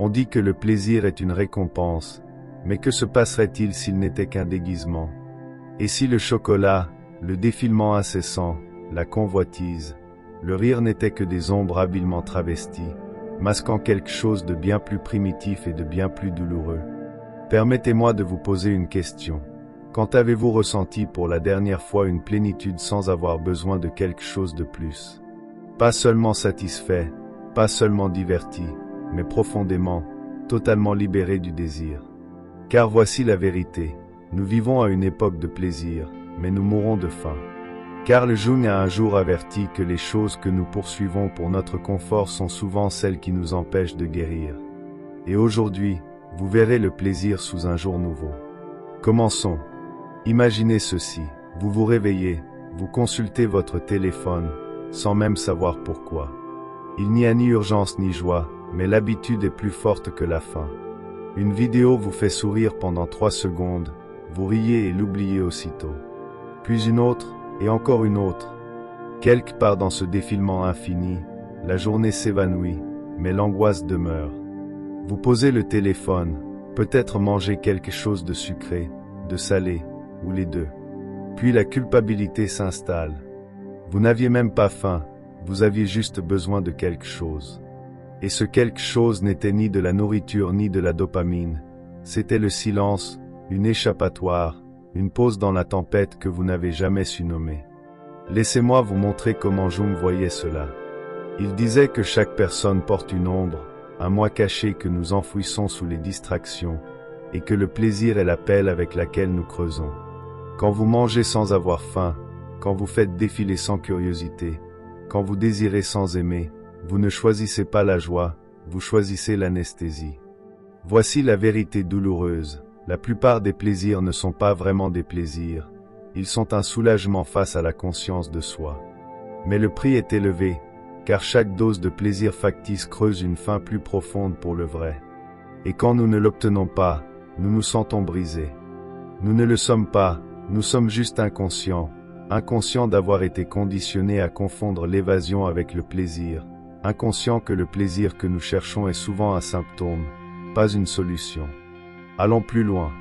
On dit que le plaisir est une récompense, mais que se passerait-il s'il n'était qu'un déguisement? Et si le chocolat, le défilement incessant, la convoitise, le rire n'étaient que des ombres habilement travesties, masquant quelque chose de bien plus primitif et de bien plus douloureux? Permettez-moi de vous poser une question. Quand avez-vous ressenti pour la dernière fois une plénitude sans avoir besoin de quelque chose de plus? Pas seulement satisfait, pas seulement diverti, mais profondément, totalement libéré du désir. Car voici la vérité, nous vivons à une époque de plaisir, mais nous mourrons de faim. Carl Jung a un jour averti que les choses que nous poursuivons pour notre confort sont souvent celles qui nous empêchent de guérir. Et aujourd'hui, vous verrez le plaisir sous un jour nouveau. Commençons. Imaginez ceci, vous vous réveillez, vous consultez votre téléphone, sans même savoir pourquoi. Il n'y a ni urgence ni joie, mais l'habitude est plus forte que la faim. Une vidéo vous fait sourire pendant 3 secondes, vous riez et l'oubliez aussitôt. Puis une autre, et encore une autre. Quelque part dans ce défilement infini, la journée s'évanouit, mais l'angoisse demeure. Vous posez le téléphone, peut-être manger quelque chose de sucré, de salé, ou les deux. Puis la culpabilité s'installe. Vous n'aviez même pas faim, vous aviez juste besoin de quelque chose. Et ce quelque chose n'était ni de la nourriture ni de la dopamine, c'était le silence, une échappatoire, une pause dans la tempête que vous n'avez jamais su nommer. Laissez-moi vous montrer comment Jung voyait cela. Il disait que chaque personne porte une ombre, un moi caché que nous enfouissons sous les distractions, et que le plaisir est la pelle avec laquelle nous creusons. Quand vous mangez sans avoir faim, quand vous faites défiler sans curiosité, quand vous désirez sans aimer, vous ne choisissez pas la joie, vous choisissez l'anesthésie. Voici la vérité douloureuse, la plupart des plaisirs ne sont pas vraiment des plaisirs, ils sont un soulagement face à la conscience de soi. Mais le prix est élevé, car chaque dose de plaisir factice creuse une faim plus profonde pour le vrai. Et quand nous ne l'obtenons pas, nous nous sentons brisés. Nous ne le sommes pas, nous sommes juste inconscients d'avoir été conditionnés à confondre l'évasion avec le plaisir, inconscients que le plaisir que nous cherchons est souvent un symptôme, pas une solution. Allons plus loin.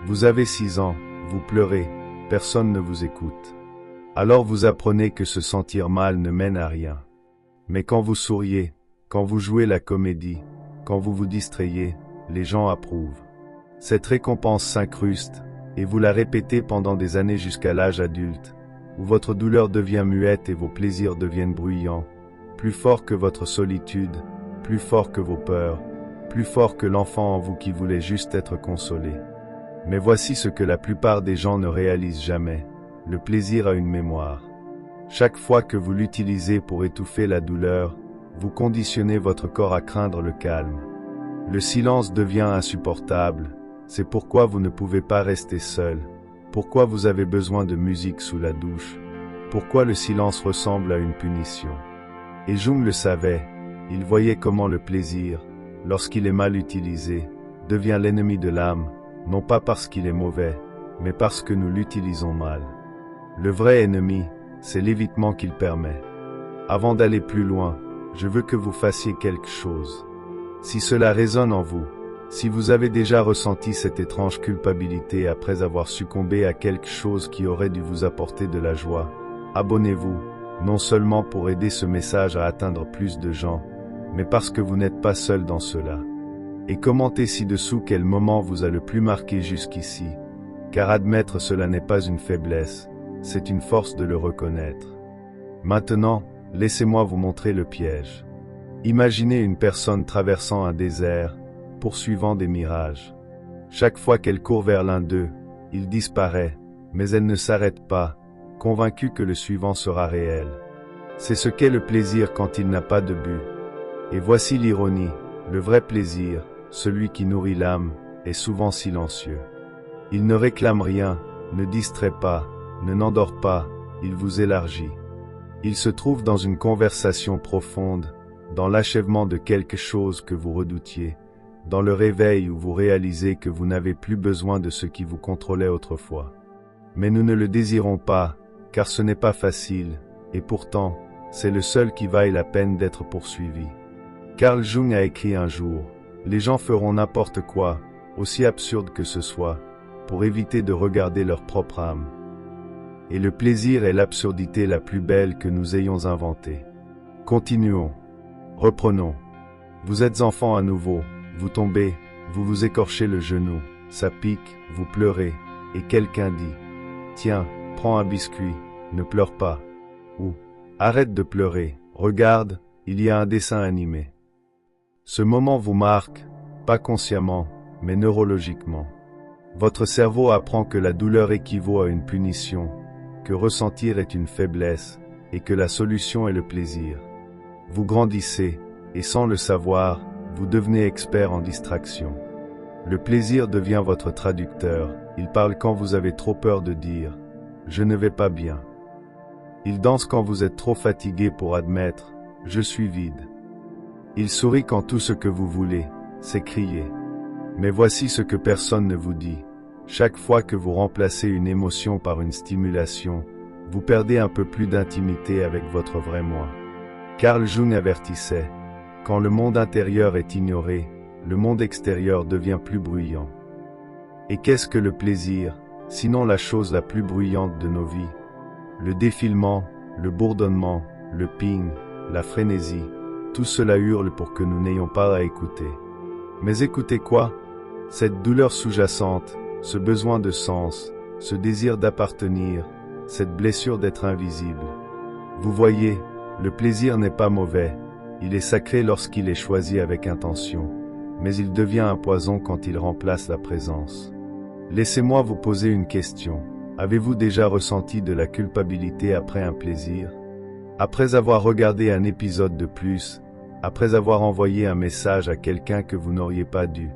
Vous avez 6 ans, vous pleurez, personne ne vous écoute. Alors vous apprenez que se sentir mal ne mène à rien. Mais quand vous souriez, quand vous jouez la comédie, quand vous vous distrayez, les gens approuvent. Cette récompense s'incruste, et vous la répétez pendant des années jusqu'à l'âge adulte, où votre douleur devient muette et vos plaisirs deviennent bruyants, plus forts que votre solitude, plus forts que vos peurs, plus forts que l'enfant en vous qui voulait juste être consolé. Mais voici ce que la plupart des gens ne réalisent jamais, le plaisir a une mémoire. Chaque fois que vous l'utilisez pour étouffer la douleur, vous conditionnez votre corps à craindre le calme. Le silence devient insupportable, c'est pourquoi vous ne pouvez pas rester seul, pourquoi vous avez besoin de musique sous la douche, pourquoi le silence ressemble à une punition. Et Jung le savait, il voyait comment le plaisir, lorsqu'il est mal utilisé, devient l'ennemi de l'âme, non pas parce qu'il est mauvais, mais parce que nous l'utilisons mal. Le vrai ennemi, c'est l'évitement qu'il permet. Avant d'aller plus loin, je veux que vous fassiez quelque chose. Si cela résonne en vous, si vous avez déjà ressenti cette étrange culpabilité après avoir succombé à quelque chose qui aurait dû vous apporter de la joie, abonnez-vous, non seulement pour aider ce message à atteindre plus de gens, mais parce que vous n'êtes pas seul dans cela. Et commentez ci-dessous quel moment vous a le plus marqué jusqu'ici, car admettre cela n'est pas une faiblesse, c'est une force de le reconnaître. Maintenant, laissez-moi vous montrer le piège. Imaginez une personne traversant un désert, poursuivant des mirages. Chaque fois qu'elle court vers l'un d'eux, il disparaît, mais elle ne s'arrête pas, convaincue que le suivant sera réel. C'est ce qu'est le plaisir quand il n'a pas de but. Et voici l'ironie, le vrai plaisir, celui qui nourrit l'âme, est souvent silencieux. Il ne réclame rien, ne distrait pas, ne n'endort pas, il vous élargit. Il se trouve dans une conversation profonde, dans l'achèvement de quelque chose que vous redoutiez, dans le réveil où vous réalisez que vous n'avez plus besoin de ce qui vous contrôlait autrefois. Mais nous ne le désirons pas, car ce n'est pas facile, et pourtant, c'est le seul qui vaille la peine d'être poursuivi. Carl Jung a écrit un jour, Les gens feront n'importe quoi, aussi absurde que ce soit, pour éviter de regarder leur propre âme. Et le plaisir est l'absurdité la plus belle que nous ayons inventée. Continuons. Reprenons. Vous êtes enfant à nouveau, vous tombez, vous vous écorchez le genou, ça pique, vous pleurez, et quelqu'un dit « Tiens, prends un biscuit, ne pleure pas. » Ou « Arrête de pleurer, regarde, il y a un dessin animé. » Ce moment vous marque, pas consciemment, mais neurologiquement. Votre cerveau apprend que la douleur équivaut à une punition, que ressentir est une faiblesse, et que la solution est le plaisir. Vous grandissez, et sans le savoir, vous devenez expert en distraction. Le plaisir devient votre traducteur, il parle quand vous avez trop peur de dire « je ne vais pas bien ». Il danse quand vous êtes trop fatigué pour admettre « je suis vide ». Il sourit quand tout ce que vous voulez, c'est crier. Mais voici ce que personne ne vous dit. Chaque fois que vous remplacez une émotion par une stimulation, vous perdez un peu plus d'intimité avec votre vrai moi. Carl Jung avertissait, quand le monde intérieur est ignoré, le monde extérieur devient plus bruyant. Et qu'est-ce que le plaisir, sinon la chose la plus bruyante de nos vies? Le défilement, le bourdonnement, le ping, la frénésie, tout cela hurle pour que nous n'ayons pas à écouter. Mais écoutez quoi? Cette douleur sous-jacente, ce besoin de sens, ce désir d'appartenir, cette blessure d'être invisible. Vous voyez, le plaisir n'est pas mauvais, il est sacré lorsqu'il est choisi avec intention, mais il devient un poison quand il remplace la présence. Laissez-moi vous poser une question. Avez-vous déjà ressenti de la culpabilité après un plaisir? Après avoir regardé un épisode de plus, après avoir envoyé un message à quelqu'un que vous n'auriez pas dû,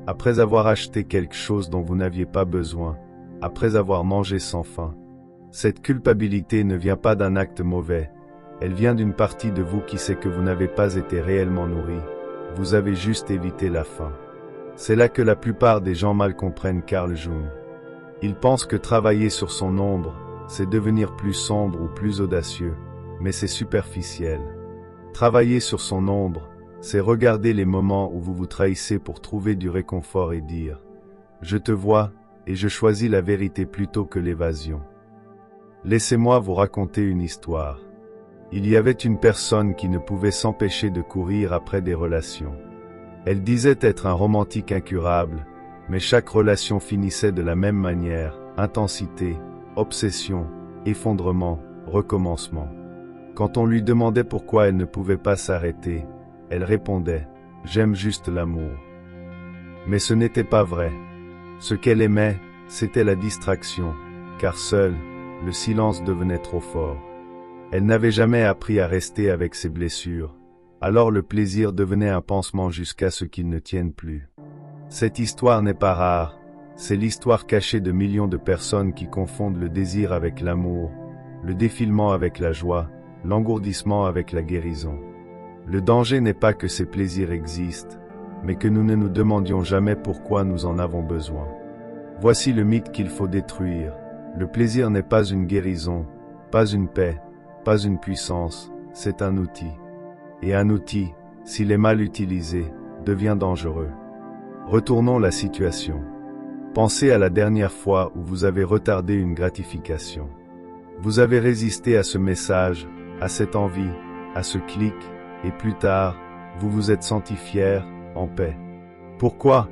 après avoir acheté quelque chose dont vous n'aviez pas besoin, après avoir mangé sans faim. Cette culpabilité ne vient pas d'un acte mauvais, elle vient d'une partie de vous qui sait que vous n'avez pas été réellement nourri, vous avez juste évité la faim. C'est là que la plupart des gens mal comprennent Carl Jung. Ils pensent que travailler sur son ombre, c'est devenir plus sombre ou plus audacieux, mais c'est superficiel. Travailler sur son ombre, c'est regarder les moments où vous vous trahissez pour trouver du réconfort et dire « Je te vois, et je choisis la vérité plutôt que l'évasion. » Laissez-moi vous raconter une histoire. Il y avait une personne qui ne pouvait s'empêcher de courir après des relations. Elle disait être un romantique incurable, mais chaque relation finissait de la même manière, intensité, obsession, effondrement, recommencement. Quand on lui demandait pourquoi elle ne pouvait pas s'arrêter, elle répondait « J'aime juste l'amour ». Mais ce n'était pas vrai. Ce qu'elle aimait, c'était la distraction, car seule, le silence devenait trop fort. Elle n'avait jamais appris à rester avec ses blessures, alors le plaisir devenait un pansement jusqu'à ce qu'il ne tienne plus. Cette histoire n'est pas rare, c'est l'histoire cachée de millions de personnes qui confondent le désir avec l'amour, le défilement avec la joie, l'engourdissement avec la guérison. Le danger n'est pas que ces plaisirs existent, mais que nous ne nous demandions jamais pourquoi nous en avons besoin. Voici le mythe qu'il faut détruire. Le plaisir n'est pas une guérison, pas une paix, pas une puissance, c'est un outil. Et un outil, s'il est mal utilisé, devient dangereux. Retournons la situation. Pensez à la dernière fois où vous avez retardé une gratification. Vous avez résisté à ce message, à cette envie, à ce clic, et plus tard, vous vous êtes senti fier, en paix. Pourquoi?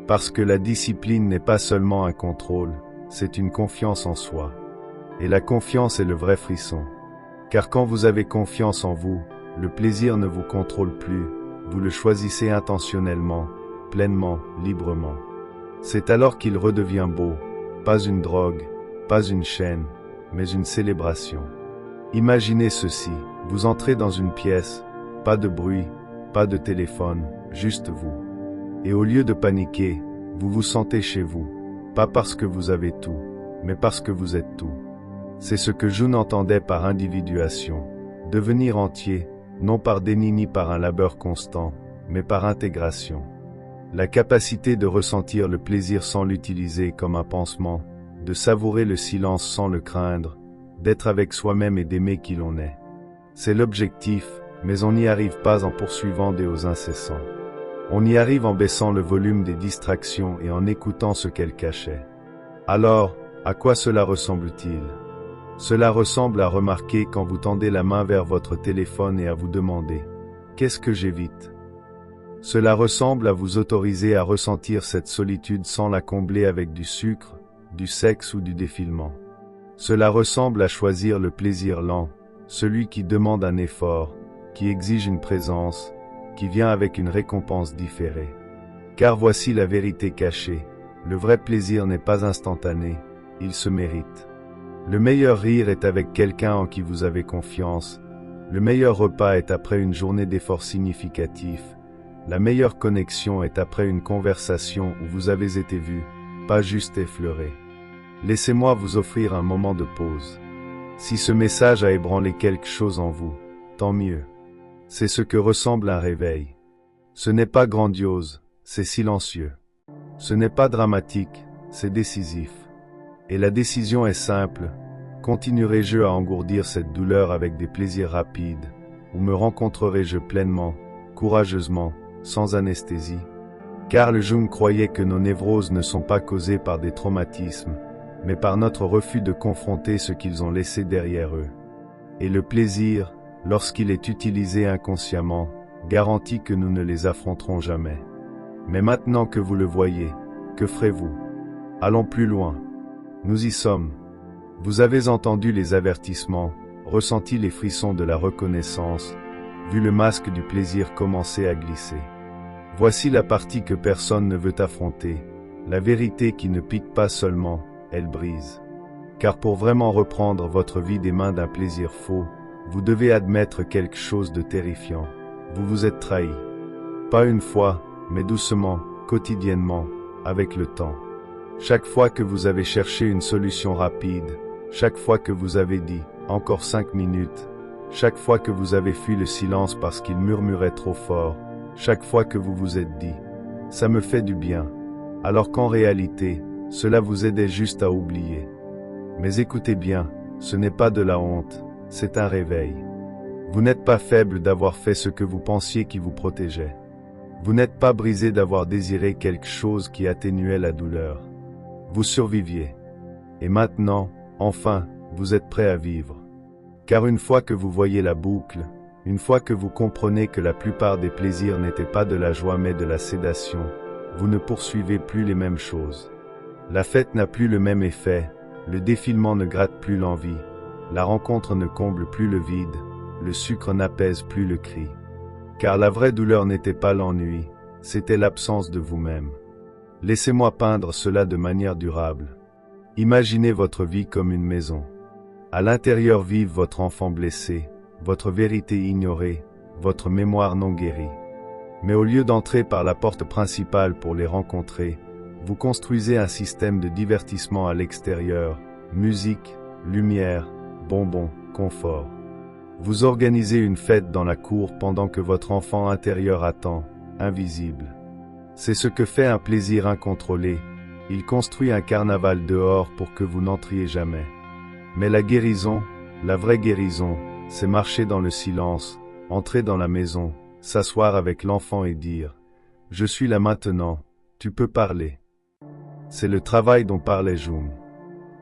Parce que la discipline n'est pas seulement un contrôle, c'est une confiance en soi. Et la confiance est le vrai frisson. Car quand vous avez confiance en vous, le plaisir ne vous contrôle plus, vous le choisissez intentionnellement, pleinement, librement. C'est alors qu'il redevient beau, pas une drogue, pas une chaîne, mais une célébration. Imaginez ceci, vous entrez dans une pièce, pas de bruit, pas de téléphone, juste vous. Et au lieu de paniquer, vous vous sentez chez vous, pas parce que vous avez tout, mais parce que vous êtes tout. C'est ce que Jung entendait par individuation, devenir entier, non par déni ni par un labeur constant, mais par intégration. La capacité de ressentir le plaisir sans l'utiliser comme un pansement, de savourer le silence sans le craindre, d'être avec soi-même et d'aimer qui l'on est. C'est l'objectif, mais on n'y arrive pas en poursuivant des hauts incessants. On y arrive en baissant le volume des distractions et en écoutant ce qu'elles cachaient. Alors, à quoi cela ressemble-t-il? Cela ressemble à remarquer quand vous tendez la main vers votre téléphone et à vous demander « Qu'est-ce que j'évite ?» Cela ressemble à vous autoriser à ressentir cette solitude sans la combler avec du sucre, du sexe ou du défilement. Cela ressemble à choisir le plaisir lent, celui qui demande un effort, qui exige une présence, qui vient avec une récompense différée. Car voici la vérité cachée, le vrai plaisir n'est pas instantané, il se mérite. Le meilleur rire est avec quelqu'un en qui vous avez confiance, le meilleur repas est après une journée d'efforts significatifs, la meilleure connexion est après une conversation où vous avez été vu, pas juste effleuré. Laissez-moi vous offrir un moment de pause. Si ce message a ébranlé quelque chose en vous, tant mieux. C'est ce que ressemble un réveil. Ce n'est pas grandiose, c'est silencieux. Ce n'est pas dramatique, c'est décisif. Et la décision est simple. Continuerai-je à engourdir cette douleur avec des plaisirs rapides, ou me rencontrerai-je pleinement, courageusement, sans anesthésie? Carl Jung croyait que nos névroses ne sont pas causées par des traumatismes, mais par notre refus de confronter ce qu'ils ont laissé derrière eux. Et le plaisir, lorsqu'il est utilisé inconsciemment, garantit que nous ne les affronterons jamais. Mais maintenant que vous le voyez, que ferez-vous? Allons plus loin. Nous y sommes. Vous avez entendu les avertissements, ressenti les frissons de la reconnaissance, vu le masque du plaisir commencer à glisser. Voici la partie que personne ne veut affronter, la vérité qui ne pique pas seulement, elle brise. Car pour vraiment reprendre votre vie des mains d'un plaisir faux, vous devez admettre quelque chose de terrifiant. Vous vous êtes trahi. Pas une fois, mais doucement, quotidiennement, avec le temps. Chaque fois que vous avez cherché une solution rapide, chaque fois que vous avez dit « encore 5 minutes », chaque fois que vous avez fui le silence parce qu'il murmurait trop fort, chaque fois que vous vous êtes dit « ça me fait du bien », alors qu'en réalité, cela vous aidait juste à oublier. Mais écoutez bien, ce n'est pas de la honte, c'est un réveil. Vous n'êtes pas faible d'avoir fait ce que vous pensiez qui vous protégeait. Vous n'êtes pas brisé d'avoir désiré quelque chose qui atténuait la douleur. Vous surviviez. Et maintenant, enfin, vous êtes prêt à vivre. Car une fois que vous voyez la boucle, une fois que vous comprenez que la plupart des plaisirs n'étaient pas de la joie mais de la sédation, vous ne poursuivez plus les mêmes choses. La fête n'a plus le même effet, le défilement ne gratte plus l'envie, la rencontre ne comble plus le vide, le sucre n'apaise plus le cri. Car la vraie douleur n'était pas l'ennui, c'était l'absence de vous-même. Laissez-moi peindre cela de manière durable. Imaginez votre vie comme une maison. À l'intérieur vive votre enfant blessé, votre vérité ignorée, votre mémoire non guérie. Mais au lieu d'entrer par la porte principale pour les rencontrer, vous construisez un système de divertissement à l'extérieur, musique, lumière, bonbons, confort. Vous organisez une fête dans la cour pendant que votre enfant intérieur attend, invisible. C'est ce que fait un plaisir incontrôlé. Il construit un carnaval dehors pour que vous n'entriez jamais. Mais la guérison, la vraie guérison, c'est marcher dans le silence, entrer dans la maison, s'asseoir avec l'enfant et dire « Je suis là maintenant, tu peux parler ». C'est le travail dont parlait Jung.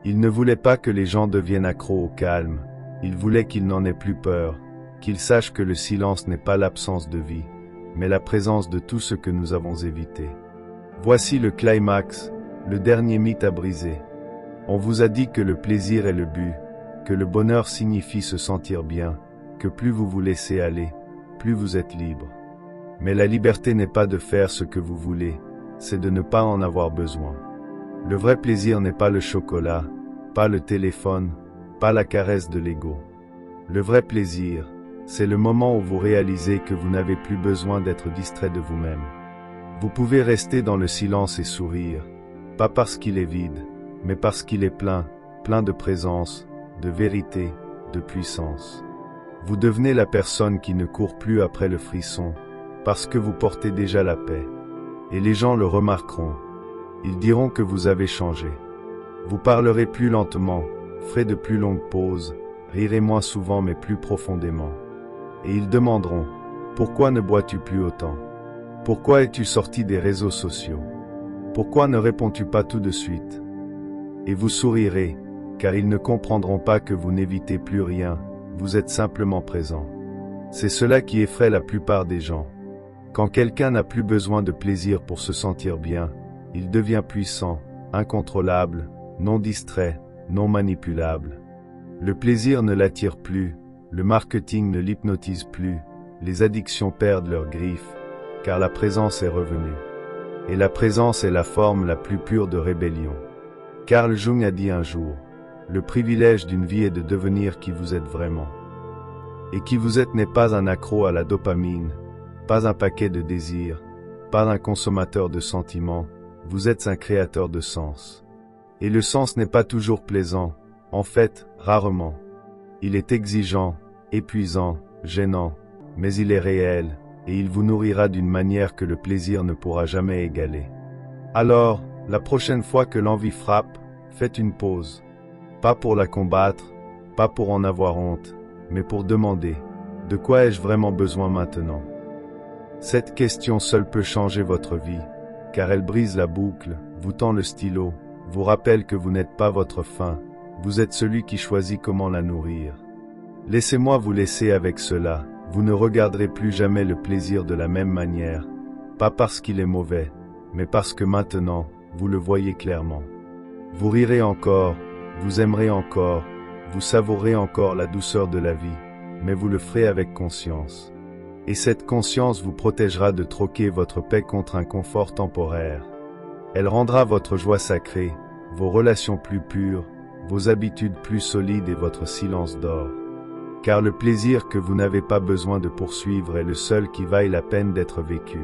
Il ne voulait pas que les gens deviennent accros au calme, il voulait qu'ils n'en aient plus peur, qu'ils sachent que le silence n'est pas l'absence de vie, mais la présence de tout ce que nous avons évité. Voici le climax, le dernier mythe à briser. On vous a dit que le plaisir est le but, que le bonheur signifie se sentir bien, que plus vous vous laissez aller, plus vous êtes libre. Mais la liberté n'est pas de faire ce que vous voulez, c'est de ne pas en avoir besoin. Le vrai plaisir n'est pas le chocolat, pas le téléphone, pas la caresse de l'ego. Le vrai plaisir, c'est le moment où vous réalisez que vous n'avez plus besoin d'être distrait de vous-même. Vous pouvez rester dans le silence et sourire, pas parce qu'il est vide, mais parce qu'il est plein, plein de présence, de vérité, de puissance. Vous devenez la personne qui ne court plus après le frisson, parce que vous portez déjà la paix. Et les gens le remarqueront. Ils diront que vous avez changé. Vous parlerez plus lentement, ferez de plus longues pauses, rirez moins souvent mais plus profondément. Et ils demanderont, pourquoi ne bois-tu plus autant? Pourquoi es-tu sorti des réseaux sociaux? Pourquoi ne réponds-tu pas tout de suite? Et vous sourirez, car ils ne comprendront pas que vous n'évitez plus rien, vous êtes simplement présent. C'est cela qui effraie la plupart des gens. Quand quelqu'un n'a plus besoin de plaisir pour se sentir bien, il devient puissant, incontrôlable, non distrait, non manipulable. Le plaisir ne l'attire plus, le marketing ne l'hypnotise plus, les addictions perdent leurs griffes, car la présence est revenue. Et la présence est la forme la plus pure de rébellion. Carl Jung a dit un jour, « Le privilège d'une vie est de devenir qui vous êtes vraiment. » Et qui vous êtes n'est pas un accro à la dopamine, pas un paquet de désirs, pas un consommateur de sentiments, vous êtes un créateur de sens. Et le sens n'est pas toujours plaisant, en fait, rarement. Il est exigeant, épuisant, gênant, mais il est réel, et il vous nourrira d'une manière que le plaisir ne pourra jamais égaler. Alors, la prochaine fois que l'envie frappe, faites une pause. Pas pour la combattre, pas pour en avoir honte, mais pour demander, de quoi ai-je vraiment besoin maintenant? Cette question seule peut changer votre vie, car elle brise la boucle, vous tend le stylo, vous rappelle que vous n'êtes pas votre faim, vous êtes celui qui choisit comment la nourrir. Laissez-moi vous laisser avec cela, vous ne regarderez plus jamais le plaisir de la même manière, pas parce qu'il est mauvais, mais parce que maintenant, vous le voyez clairement. Vous rirez encore, vous aimerez encore, vous savourez encore la douceur de la vie, mais vous le ferez avec conscience. Et cette conscience vous protégera de troquer votre paix contre un confort temporaire. Elle rendra votre joie sacrée, vos relations plus pures, vos habitudes plus solides et votre silence d'or. Car le plaisir que vous n'avez pas besoin de poursuivre est le seul qui vaille la peine d'être vécu.